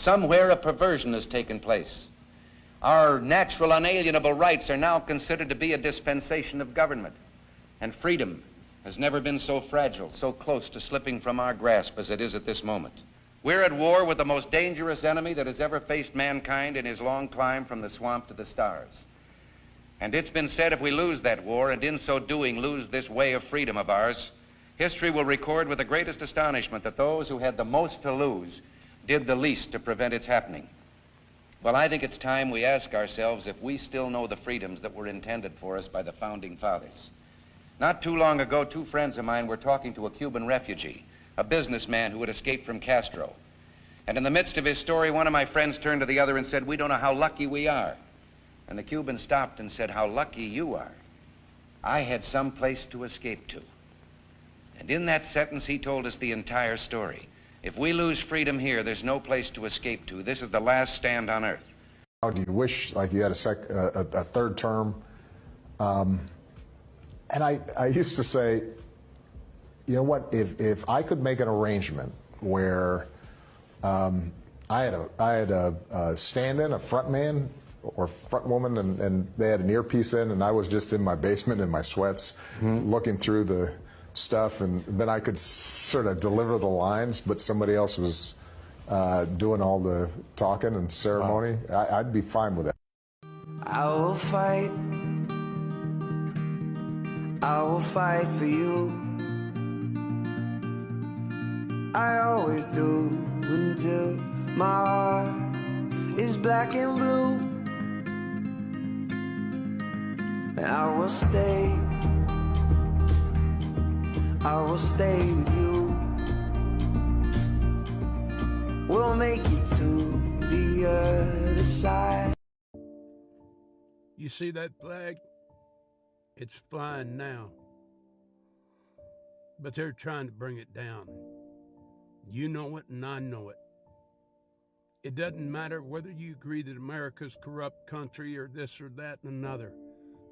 Somewhere a perversion has taken place. Our natural unalienable rights are now considered to be a dispensation of government, and freedom has never been so fragile, so close to slipping from our grasp as it is at this moment. We're at war with the most dangerous enemy that has ever faced mankind in his long climb from the swamp to the stars. And it's been said if we lose that war, and in so doing lose this way of freedom of ours, history will record with the greatest astonishment that those who had the most to lose did the least to prevent its happening. Well, I think it's time we ask ourselves if we still know the freedoms that were intended for us by the founding fathers. Not too long ago, two friends of mine were talking to a Cuban refugee, a businessman who had escaped from Castro. And in the midst of his story, one of my friends turned to the other and said, "We don't know how lucky we are." And the Cuban stopped and said, "How lucky you are. I had some place to escape to." And in that sentence, he told us the entire story. If we lose freedom here, there's no place to escape to. This is the last stand on earth. How do you wish like you had a third term? And I used to say, you know what, if I could make an arrangement where I had a stand-in, a front man or front woman, and they had an earpiece in, and I was just in my basement in my sweats looking through the stuff, and then I could sort of deliver the lines, but somebody else was doing all the talking and ceremony. Wow. I'd be fine with that. I will fight for you. I always do until my heart is black and blue. And I will stay with you. We'll make it to the other side. You see that flag? It's flying now. But they're trying to bring it down. You know it and I know it. It doesn't matter whether you agree that America's a corrupt country or this or that and another.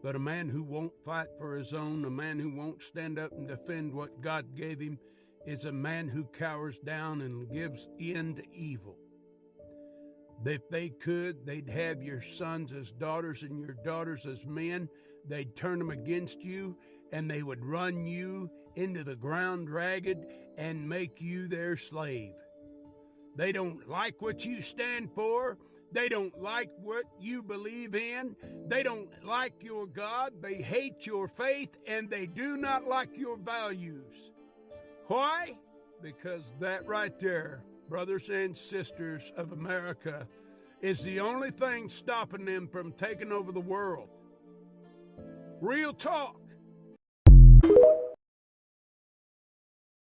But a man who won't fight for his own, a man who won't stand up and defend what God gave him, is a man who cowers down and gives in to evil. If they could, they'd have your sons as daughters and your daughters as men. They'd turn them against you, and they would run you into the ground ragged and make you their slave. They don't like what you stand for. They don't like what you believe in. They don't like your God. They hate your faith, and they do not like your values. Why? Because that right there, brothers and sisters of America, is the only thing stopping them from taking over the world. Real talk.